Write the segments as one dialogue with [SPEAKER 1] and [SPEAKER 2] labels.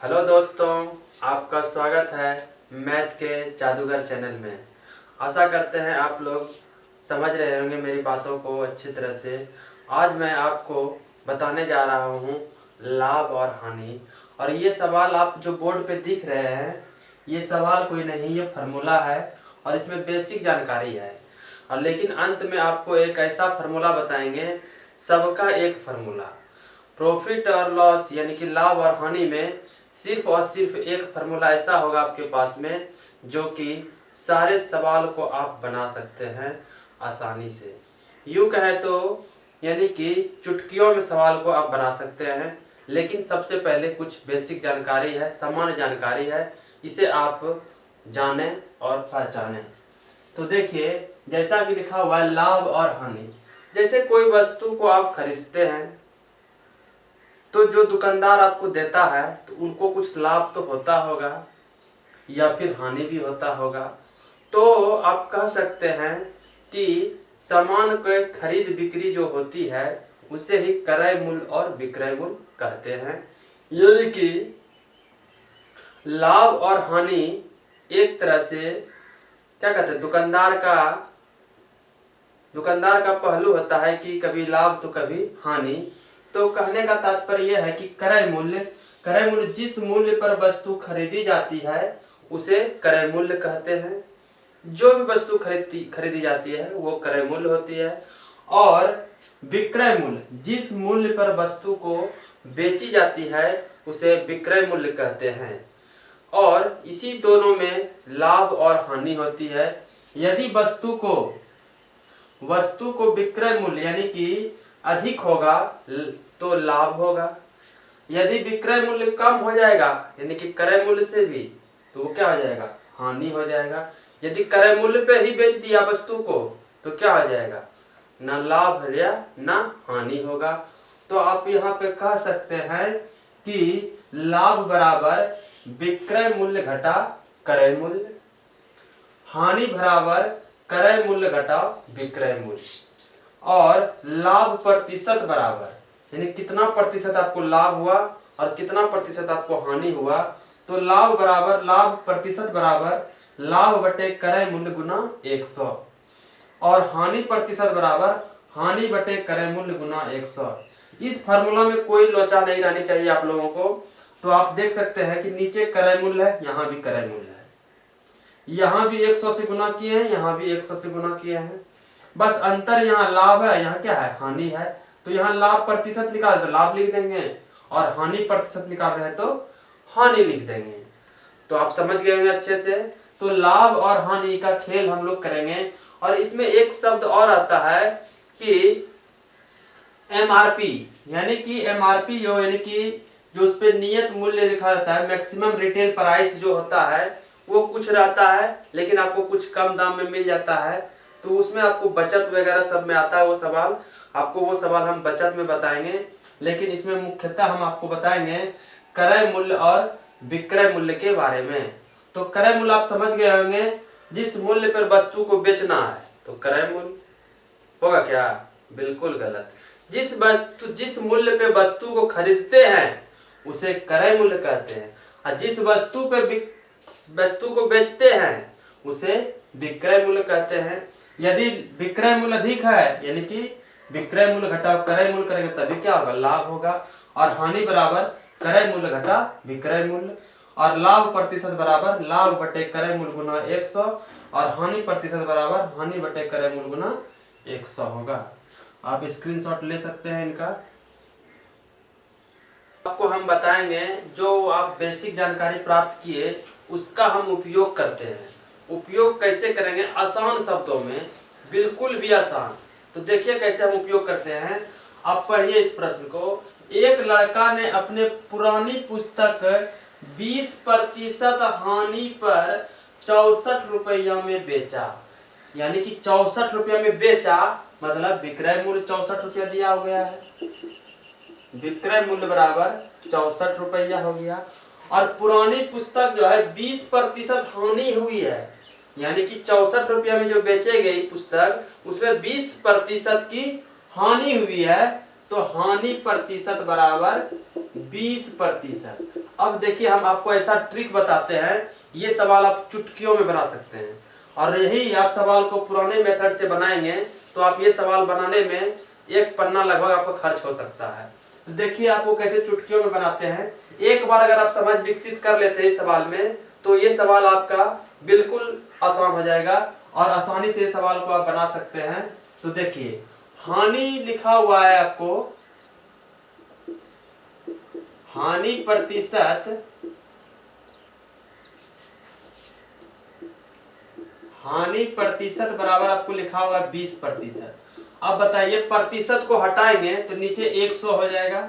[SPEAKER 1] Hello दोस्तों, आपका स्वागत है मैथ के जादूगर चैनल में। आशा करते हैं आप लोग समझ रहे होंगे मेरी बातों को अच्छी तरह से। आज मैं आपको बताने जा रहा हूँ लाभ और हानि। और ये सवाल आप जो बोर्ड पे दिख रहे हैं, ये सवाल कोई नहीं, ये फार्मूला है और इसमें बेसिक जानकारी है। और लेकिन अंत में आपको एक ऐसा फार्मूला बताएंगे, सबका एक फार्मूला। प्रॉफिट और लॉस यानी कि लाभ और हानि में सिर्फ और सिर्फ एक फार्मूला ऐसा होगा आपके पास में जो कि सारे सवाल को आप बना सकते हैं आसानी से। यूँ कहें तो यानी कि चुटकियों में सवाल को आप बना सकते हैं। लेकिन सबसे पहले कुछ बेसिक जानकारी है, सामान्य जानकारी है, इसे आप जानें और पहचानें। तो देखिए, जैसा कि लिखा हुआ है लाभ और हानि। जैसे कोई वस्तु को आप खरीदते हैं तो जो दुकानदार आपको देता है तो उनको कुछ लाभ तो होता होगा या फिर हानि भी होता होगा। तो आप कह सकते हैं कि सामान की खरीद बिक्री जो होती है उसे ही क्रय मूल्य और विक्रय मूल्य कहते हैं। यानी कि लाभ और हानि एक तरह से क्या कहते हैं, दुकानदार का पहलू होता है कि कभी लाभ तो कभी हानि। तो कहने का तात्पर्य यह है कि क्रय मूल्य जिस मूल्य पर वस्तु खरीदी जाती है उसे क्रय मूल्य कहते हैं। जो भी वस्तु खरीदी जाती है वो क्रय मूल्य होती है। और विक्रय मूल्य जिस मूल्य पर वस्तु को बेची जाती है उसे विक्रय मूल्य कहते हैं। और इसी दोनों में लाभ और हानि होती है। यदि वस्तु को विक्रय मूल्य यानी कि अधिक होगा तो लाभ होगा। यदि विक्रय मूल्य कम हो जाएगा यानी कि क्रय मूल्य से भी, तो वो क्या हो जाएगा, हानि हो जाएगा। यदि क्रय मूल्य पे ही बेच दिया वस्तु को तो क्या हो जाएगा, ना लाभ या ना हानि होगा। तो आप यहाँ पे कह सकते हैं कि लाभ बराबर विक्रय मूल्य घटा क्रय मूल्य, हानि बराबर क्रय मूल्य घटा विक्रय मूल्य। और लाभ प्रतिशत बराबर यानी कितना प्रतिशत आपको लाभ हुआ और कितना प्रतिशत आपको हानि हुआ। तो लाभ प्रतिशत बराबर लाभ बटे क्रय मूल्य गुना 100 और हानि प्रतिशत बराबर हानि बटे क्रय मूल्य गुना 100। इस फार्मूला में कोई लोचा नहीं रहनी चाहिए आप लोगों को। तो आप देख सकते हैं कि नीचे क्रय मूल्य है, यहाँ भी क्रय मूल्य है, यहाँ भी 100 से गुना किए हैं, यहाँ भी 100 से गुना किए हैं। बस अंतर यहाँ लाभ है, यहाँ क्या है, हानि है। तो यहाँ लाभ प्रतिशत निकाल तो लाभ लिख देंगे और हानि प्रतिशत निकाल रहे हैं तो हानि लिख देंगे। तो आप समझ गए होंगे अच्छे से। तो लाभ और हानि का खेल हम लोग करेंगे। और इसमें एक शब्द और आता है कि एमआरपी, यानी कि एमआरपी यानी कि जो उस पे नियत मूल्य लिखा रहता है, मैक्सिमम रिटेल प्राइस जो होता है वो कुछ रहता है लेकिन आपको कुछ कम दाम में मिल जाता है। तो उसमें आपको बचत वगैरह सब में आता है वो सवाल। आपको वो सवाल हम बचत में बताएंगे, लेकिन इसमें मुख्यतः हम आपको बताएंगे क्रय मूल्य और विक्रय मूल्य के बारे में। तो क्रय मूल्य आप समझ गए होंगे, जिस मूल्य पर वस्तु को बेचना है तो क्रय मूल्य होगा क्या, बिल्कुल गलत। जिस मूल्य पे वस्तु को खरीदते हैं उसे क्रय मूल्य कहते हैं और जिस वस्तु को बेचते हैं उसे विक्रय मूल्य कहते हैं। यदि विक्रय मूल्य अधिक है यानी कि विक्रय मूल्य घटा क्रय मूल्य करेंगे तभी क्या होगा, लाभ होगा। और हानि बराबर क्रय मूल्य घटा विक्रय मूल्य। और लाभ प्रतिशत बराबर लाभ बटे क्रय मूल्य गुना 100 और हानि प्रतिशत बराबर हानि बटे क्रय मूल्य गुना 100 होगा। आप स्क्रीनशॉट ले सकते हैं इनका। आपको हम बताएंगे जो आप बेसिक जानकारी प्राप्त किए उसका हम उपयोग करते हैं। उपयोग कैसे करेंगे, आसान शब्दों में, बिल्कुल भी आसान। तो देखिए कैसे हम उपयोग करते हैं। आप पढ़िए इस प्रश्न को। एक लड़का ने अपने पुरानी पुस्तक 20% हानि पर 64 रुपया में बेचा। यानी कि 64 रुपया में बेचा मतलब विक्रय मूल्य 64 रुपया दिया हो गया है, विक्रय मूल्य बराबर 64 रुपया हो गया। और पुरानी पुस्तक जो है 20% हानि हुई है, यानी कि 64 रुपया में जो बेचे गई पुस्तक उसमें 20% की हानि हुई है। तो हानि प्रतिशत बराबर 20%। अब देखिए हम आपको ऐसा ट्रिक बताते हैं, ये सवाल आप चुटकियों में बना सकते हैं। और यही आप सवाल को पुराने मेथड से बनाएंगे तो आप ये सवाल बनाने में एक पन्ना लगभग आपका खर्च हो सकता है। तो देखिए आपको कैसे चुटकियों में बनाते हैं। एक बार अगर आप समझ विकसित कर लेते हैं इस सवाल में तो ये सवाल आपका बिल्कुल आसान हो जाएगा और आसानी से सवाल को आप बना सकते हैं। तो देखिए हानि लिखा हुआ है आपको, हानि प्रतिशत, हानि प्रतिशत बराबर आपको लिखा होगा 20%। अब बताइए प्रतिशत को हटाएंगे तो नीचे 100 हो जाएगा,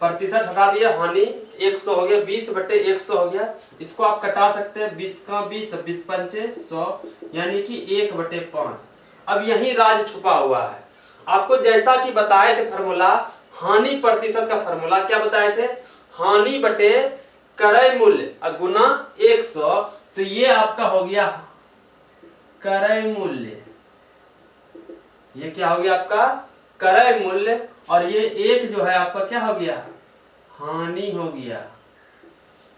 [SPEAKER 1] प्रतिशत हटा दिया, हानि 100 हो गया, 20/100 हो गया। इसको आप कटा सकते हैं, 20 का 20, 20 पंचे 100 यानी कि 1/5। अब यही राज छुपा हुआ है। आपको जैसा कि बताए थे फॉर्मूला, हानि प्रतिशत का फॉर्मूला क्या बताए थे, हानि बटे क्रय मूल्य गुना 100। तो ये आपका हो गया क्रय मूल्य, ये क्या हो गया आपका क्रय मूल्य, और ये एक जो है आपका क्या हो गया, हानि हो गया।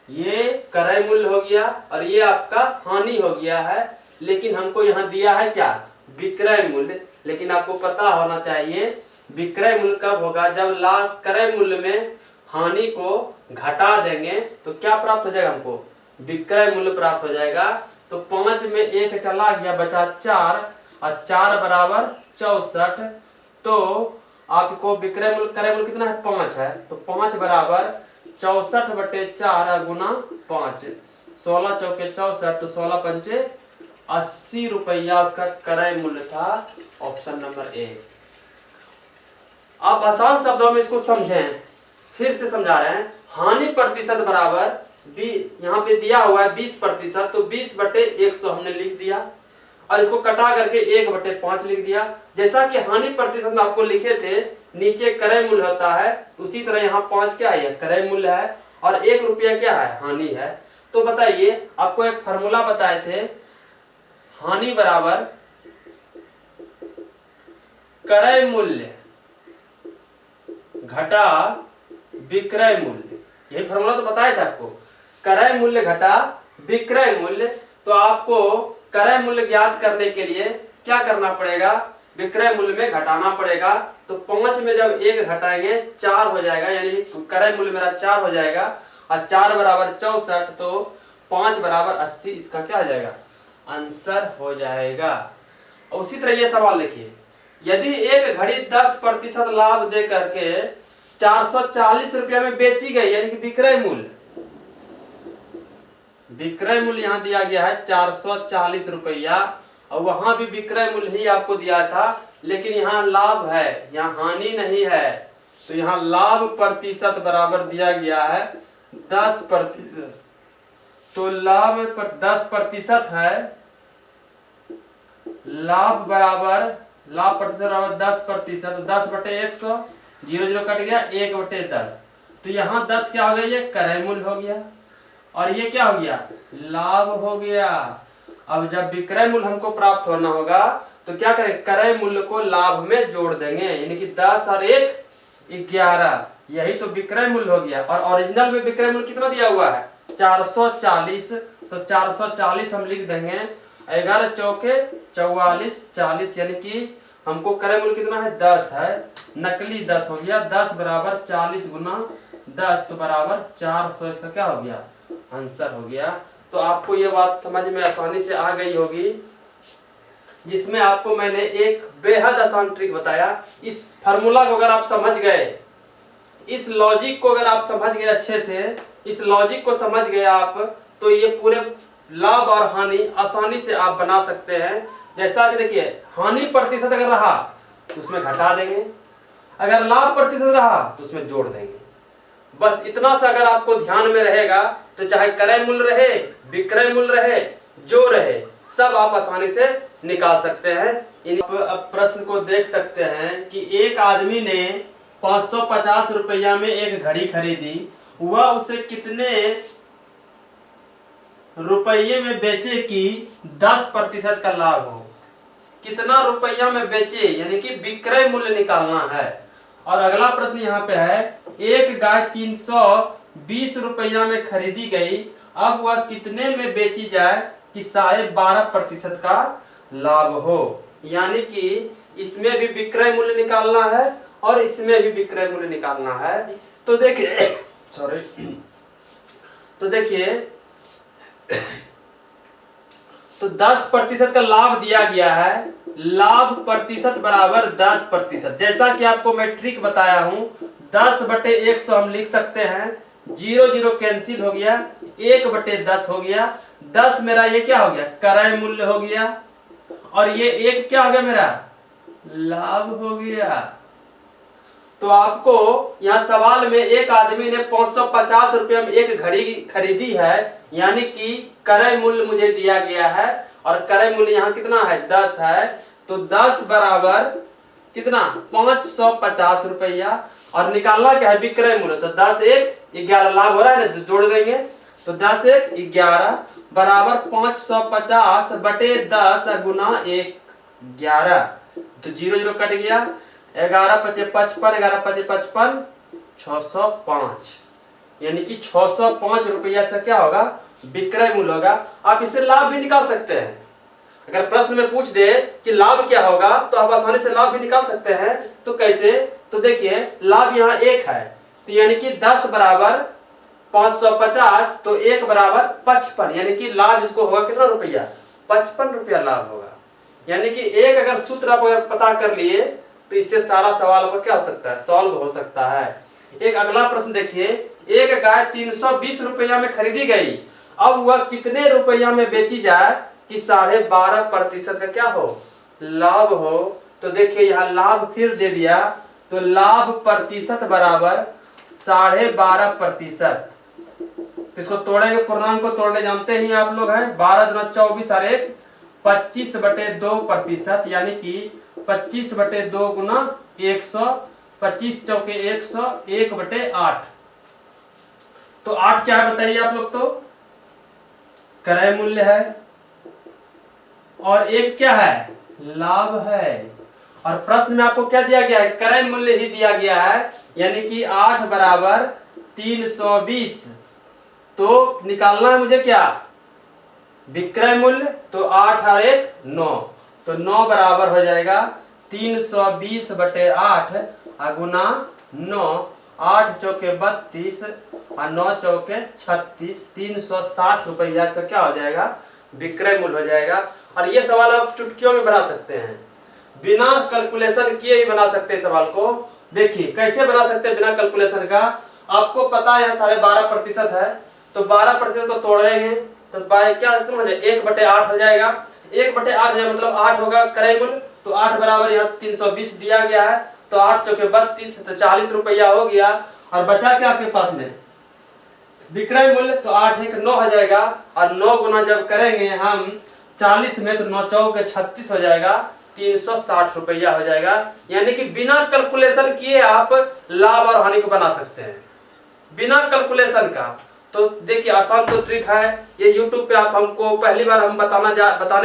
[SPEAKER 1] ये क्रय मूल्य हो गया और ये आपका हानि हो गया है। लेकिन हमको यहाँ दिया है क्या, विक्रय मूल्य। लेकिन आपको पता होना चाहिए विक्रय मूल्य कब होगा, जब क्रय मूल्य में हानि को घटा देंगे तो क्या प्राप्त हो जाएगा, हमको विक्रय मूल्य प्राप्त हो जाएगा। तो 5 में 1 चला गया, बचा 4 और 4 बराबर 64। तो आपको विक्रय मूल्य क्रय मूल्य कितना है, 5 है। तो 5 बराबर 64/4 गुना 5, 16 चौके 64, तो 16 पंचे 80 रुपया उसका क्रय मूल्य था। Option number A. आप आसान शब्दों में इसको समझें, फिर से समझा रहे हैं। हानि प्रतिशत बराबर यहाँ पे दिया हुआ है 20%, तो 20/100 हमने लिख दिया और इसको कटा करके 1/5 लिख दिया। जैसा कि हानि प्रतिशत में आपको लिखे थे नीचे क्रय मूल्य होता है, तो उसी तरह यहाँ 5 क्या है, क्रय मूल्य है और 1 रुपया क्या है, हानि है। तो बताइए आपको एक फॉर्मूला बताए थे, हानि बराबर क्रय मूल्य घटा विक्रय मूल्य, यही फॉर्मूला तो बताया था आपको, क्रय मूल्य घटा विक्रय मूल्य। तो आपको क्रय मूल्य ज्ञात करने के लिए क्या करना पड़ेगा, विक्रय मूल्य में घटाना पड़ेगा। तो 5 में जब 1 घटाएंगे 4 हो जाएगा, यानी क्रय मूल्य मेरा 4 हो जाएगा और 4 बराबर 64, तो 5 बराबर 80 इसका क्या हो जाएगा, आंसर हो जाएगा। उसी तरह ये सवाल देखिए, यदि एक घड़ी 10% लाभ दे करके 440 रुपया में बेची गई, यानी कि विक्रय मूल्य, विक्रय मूल्य यहाँ दिया गया है 440 रुपया और वहां भी विक्रय मूल्य ही आपको दिया था, लेकिन यहाँ लाभ है, यहाँ हानि नहीं है। तो यहाँ लाभ प्रतिशत बराबर दिया गया है 10%। तो लाभ 10% है, लाभ बराबर, लाभ प्रतिशत बराबर 10%, 10/100, 0 कट गया, 1/10। तो यहाँ 10 क्या हो गया, ये क्रय मूल्य हो गया और ये क्या हो गया, लाभ हो गया। अब जब विक्रय मूल्य हमको प्राप्त होना होगा तो क्या करें, क्रय मूल्य को लाभ में जोड़ देंगे, यानी कि 10 और 1 11, यही तो विक्रय मूल्य हो गया। और ओरिजिनल में विक्रय मूल्य कितना दिया हुआ है, 440, तो 440 हम लिख देंगे, 11 चौके 44, 40, यानी कि हमको क्रय मूल्य कितना है, 10 है, नकली 10 हो गया। 10 बराबर 40 गुना 10, तो बराबर 400, इसका क्या हो गया, आंसर हो गया। तो आपको ये बात समझ में आसानी से आ गई होगी, जिसमें आपको मैंने एक बेहद आसान ट्रिक बताया। इस फार्मूला को अगर आप समझ गए, इस लॉजिक को अगर आप समझ गए अच्छे से, इस लॉजिक को समझ गए आप, तो ये पूरे लाभ और हानि आसानी से आप बना सकते हैं। जैसा कि देखिए हानि प्रतिशत अगर रहा तो उसमें घटा देंगे, अगर लाभ प्रतिशत रहा तो उसमें जोड़ देंगे। बस इतना सा अगर आपको ध्यान में रहेगा तो चाहे क्रय मूल्य रहे, विक्रय मूल्य रहे, जो रहे, सब आप आसानी से निकाल सकते हैं। अब प्रश्न को देख सकते हैं कि एक आदमी ने 550 रुपया में एक घड़ी खरीदी, वह उसे कितने रुपये में बेचे कि 10% का लाभ हो। कितना रुपया में बेचे, यानी कि विक्रय मूल्य निकालना है। और अगला प्रश्न यहाँ पे है, एक गाय 20 रुपया में खरीदी गई, अब वह कितने में बेची जाए कि 12.5% का लाभ हो। यानी कि इसमें भी विक्रय मूल्य निकालना है और इसमें भी विक्रय मूल्य निकालना है। तो देखिए सॉरी, तो देखिए तो 10% का लाभ दिया गया है, लाभ प्रतिशत बराबर 10%। जैसा कि आपको मैं ट्रिक बताया हूं, 10/100 हम लिख सकते हैं, 0 0 कैंसिल हो गया, 1/10 हो गया। 10 मेरा ये क्या हो गया, क्रय मूल्य हो गया, और ये 1 क्या हो गया, मेरा लाभ हो गया। तो आपको यहाँ सवाल में एक आदमी ने 550 रुपये में एक घड़ी खरीदी है, यानी कि क्रय मूल्य मुझे दिया गया है, और क्रय मूल्य यहाँ कितना है, 10 है। तो 10 बराबर कितना, 550 रुपया, और निकालना क्या है, विक्रय मूल्य। तो 10 1 11 लाभ हो रहा है ना, जोड़ देंगे। तो 10 1 11 बराबर 550/10 गुना 1 11। तो 0 0 कट गया, 11 5 55, 11 5 55, 605, यानी कि 605 रुपया से क्या होगा, विक्रय मूल्य होगा। आप इससे लाभ भी निकाल सकते हैं। अगर प्रश्न में पूछ दे कि लाभ क्या होगा, तो आप आसानी से लाभ भी निकाल सकते हैं। तो कैसे, तो देखिए लाभ यहाँ 1 है, तो यानी कि 10 बराबर 550, तो 1 बराबर 55, यानी कि लाभ इसको होगा कितना रुपया, 55 रुपया लाभ होगा। यानी कि एक अगर सूत्र आप अगर पता कर लिए तो इससे सारा सवाल आपको क्या हो सकता है, सॉल्व हो सकता है। एक अगला प्रश्न देखिए, एक गाय 320 रुपया में खरीदी गई, अब वह कितने रुपया में बेची जाए कि 12.5% का क्या हो, लाभ हो। तो देखिए यहाँ लाभ फिर दे दिया, तो लाभ प्रतिशत बराबर 12.5%। इसको तोड़ेंगे, पूर्णांक को तोड़ने जानते ही आप लोग हैं, 12 दूना 24 और 1 25/2%, यानी कि 25/2 गुना 100, 25 चौके 100, 1/8। तो 8 क्या है बताइए आप लोग, तो क्रय मूल्य है, और 1 क्या है, लाभ है। और प्रश्न में आपको क्या दिया गया है, क्रय मूल्य ही दिया गया है, यानी कि 8 बराबर 320। तो निकालना है मुझे क्या, विक्रय मूल्य। तो 8 और 1 9, तो 9 बराबर हो जाएगा 320/8 गुना 9, 8 चौके 32 और 9 चौके 36, 360 रुपया से क्या हो जाएगा, विक्रय मूल्य हो जाएगा। और ये सवाल आप चुटकियों में बना सकते हैं, बिना कैलकुलेशन किए ही बना सकते हैं सवाल को। देखिए कैसे बना सकते हैं बिना कैलकुलेशन का, आपको पता है 12.5% है, तो 12% को तोड़ देंगे, तो बाय क्या हो जाएगा, 1/8 हो जाएगा। 1/8 हो जाएगा, मतलब 8 होगा क्रय मूल्य। तो 8 बराबर यहाँ 320 दिया गया है, तो 8 चौके 32, तो 40 रुपया हो गया। और बचा क्या आपके पास में, विक्रय मूल्य। तो 8 1 9 हो जाएगा, और 9 गुना जब करेंगे हम 40 में, तो 9 चौके 36 हो जाएगा, 360 रुपया हो जाएगा। यानी कि बिना कैलकुलेशन किए आप लाभ और हानि को बना सकते हैं, बिना कैलकुलेशन का। तो देखिए आसान तो ट्रिक है, ये YouTube पे आप हमको पहली बार हम बताने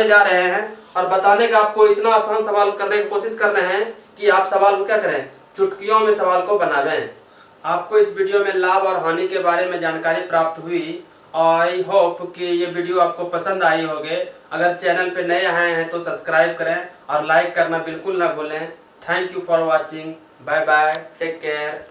[SPEAKER 1] जा रहे हैं, और बताने का आपको इतना आसान सवाल करने की कोशिश कर रहे हैं कि आप सवाल को क्या करें, चुटकियों में सवाल को बनावें। आपको इस वीडियो में लाभ और हानि के बारे में जानकारी प्राप्त हुई। आई होप कि ये वीडियो आपको पसंद आई होगी। अगर चैनल पे नए आए हैं तो सब्सक्राइब करें और लाइक करना बिल्कुल ना भूलें। Thank you for watching, bye bye, take care.